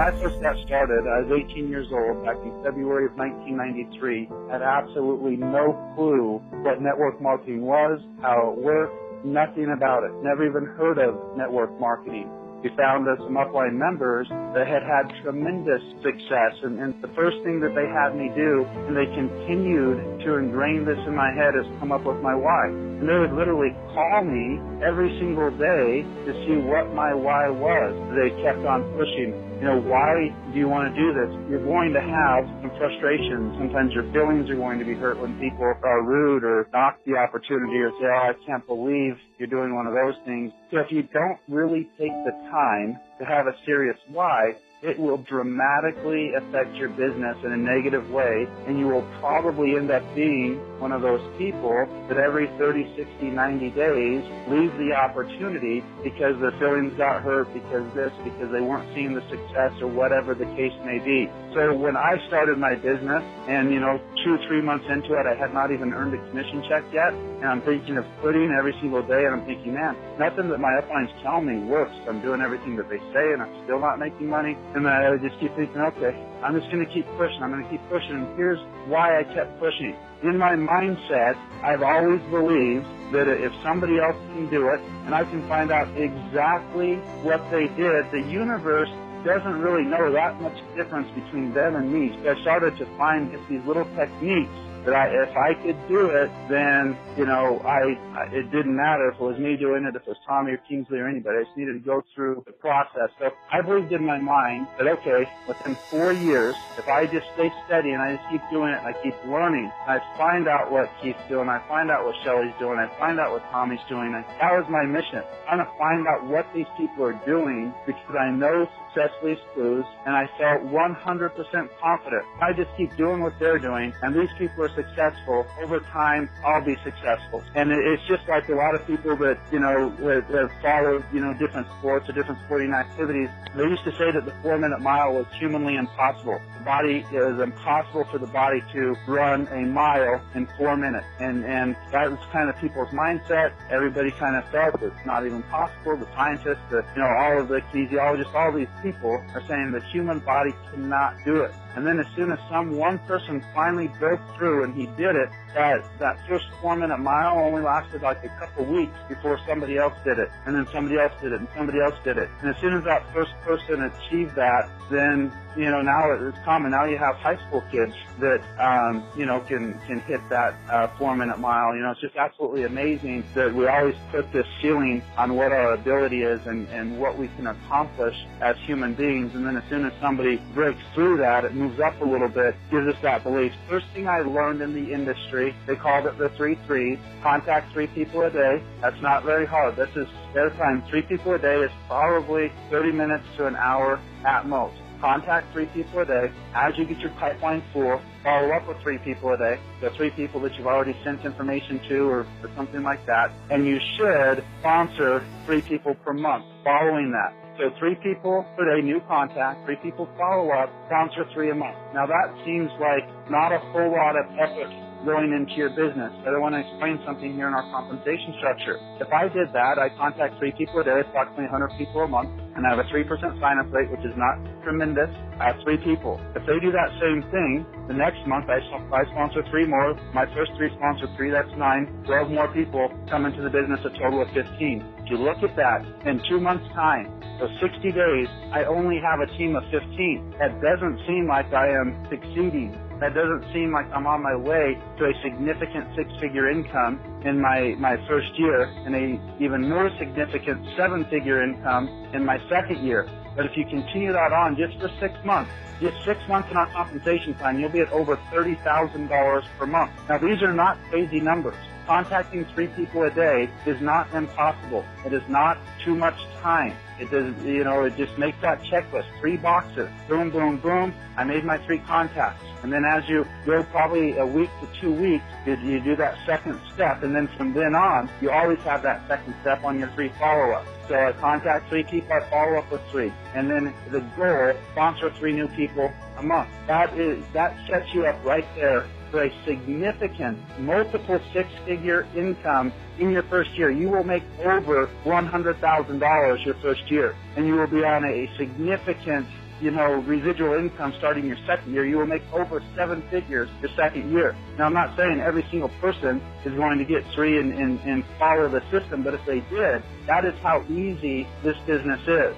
I first got started, I was 18 years old back in February of 1993. Had absolutely no clue what network marketing was, how it worked, nothing about it. Never even heard of network marketing. We found some upline members that had had tremendous success, and the first thing that they had me do, and they continued to ingrain this in my head, is come up with my why. And they would literally call me every single day to see what my why was. They kept on pushing. Why do you want to do this? You're going to have some frustration. Sometimes your feelings are going to be hurt when people are rude or knock the opportunity or say, oh, I can't believe you're doing one of those things. So if you don't really take the time to have a serious why, it will dramatically affect your business in a negative way, and you will probably end up being one of those people that every 30, 60, 90 days leave the opportunity because their feelings got hurt, because they weren't seeing the success or whatever the case may be. So when I started my business and, 2 or 3 months into it, I had not even earned a commission check yet, and I'm thinking of quitting every single day, and I'm thinking, man, nothing that my uplines tell me works. I'm doing everything that they say, and I'm still not making money. And then I would just keep thinking, okay, I'm just going to keep pushing. I'm going to keep pushing. And here's why I kept pushing. In my mindset, I've always believed that if somebody else can do it, and I can find out exactly what they did, the universe doesn't really know that much difference between them and me. So I started to find just these little techniques that if I could do it, then, it didn't matter if it was me doing it, if it was Tommy or Kingsley or anybody. I just needed to go through the process. So I believed in my mind that, okay, within 4 years, if I just stay steady and I just keep doing it and I keep learning, and I find out what Keith's doing, I find out what Shelly's doing, I find out what Tommy's doing, and that was my mission. Trying to find out what these people are doing, because I know success leaves clues, and I felt 100% confident. I just keep doing what they're doing, and these people are successful. Over time, I'll be successful. And it's just like a lot of people that, that follow, different sports or different sporting activities. They used to say that the 4-minute mile was humanly impossible. It was impossible for the body to run a mile in 4 minutes. And that was kind of people's mindset. Everybody kind of felt it's not even possible. The scientists, all of the kinesiologists, all these people are saying the human body cannot do it. And then as soon as one person finally broke through and he did it, that first 4-minute mile only lasted like a couple weeks before somebody else did it. And then somebody else did it, and somebody else did it. And as soon as that first person achieved that, then, now it's common. Now you have high school kids that, can hit that 4-minute mile. It's just absolutely amazing that we always put this ceiling on what our ability is and what we can accomplish as human beings. And then as soon as somebody breaks through that, it moves up a little bit, gives us that belief. First thing I learned in the industry, they called it the 3 3s. Contact 3 people a day. That's not very hard. This is at a time. 3 people a day is probably 30 minutes to an hour at most. Contact 3 people a day. As you get your pipeline full, follow up with 3 people a day. The 3 people that you've already sent information to or something like that. And you should sponsor 3 people per month following that. So 3 people per day, new contact, 3 people follow up, sponsor 3 a month. Now that seems like not a whole lot of effort going into your business. But I want to explain something here in our compensation structure. If I did that, I contact 3 people a day, approximately 100 people a month, and I have a 3% sign-up rate, which is not tremendous. I have 3 people. If they do that same thing, the next month I sponsor 3 more. My first 3 sponsor 3, that's 9. 12 more people come into the business, a total of 15. If you look at that, in 2 months' time, so 60 days, I only have a team of 15. That doesn't seem like I am succeeding. That doesn't seem like I'm on my way to a significant 6-figure income in my first year and a even more significant 7-figure income in my second year. But if you continue that on just for 6 months, just 6 months in our compensation plan, you'll be at over $30,000 per month. Now, these are not crazy numbers. Contacting 3 people a day is not impossible. It is not too much time. It does, it just makes that checklist, 3 boxes. Boom, boom, boom. I made my 3 contacts. And then as you go probably a week to 2 weeks, you do that second step. And then from then on, you always have that second step on your 3 follow-ups. So I contact 3 people, I follow up with 3. And then the goal, sponsor 3 new people a month. That sets you up right there for a significant, multiple 6-figure income in your first year. You will make over $100,000 your first year, and you will be on a significant residual income starting your second year, you will make over 7 figures your second year. Now, I'm not saying every single person is going to get free and follow the system, but if they did, that is how easy this business is.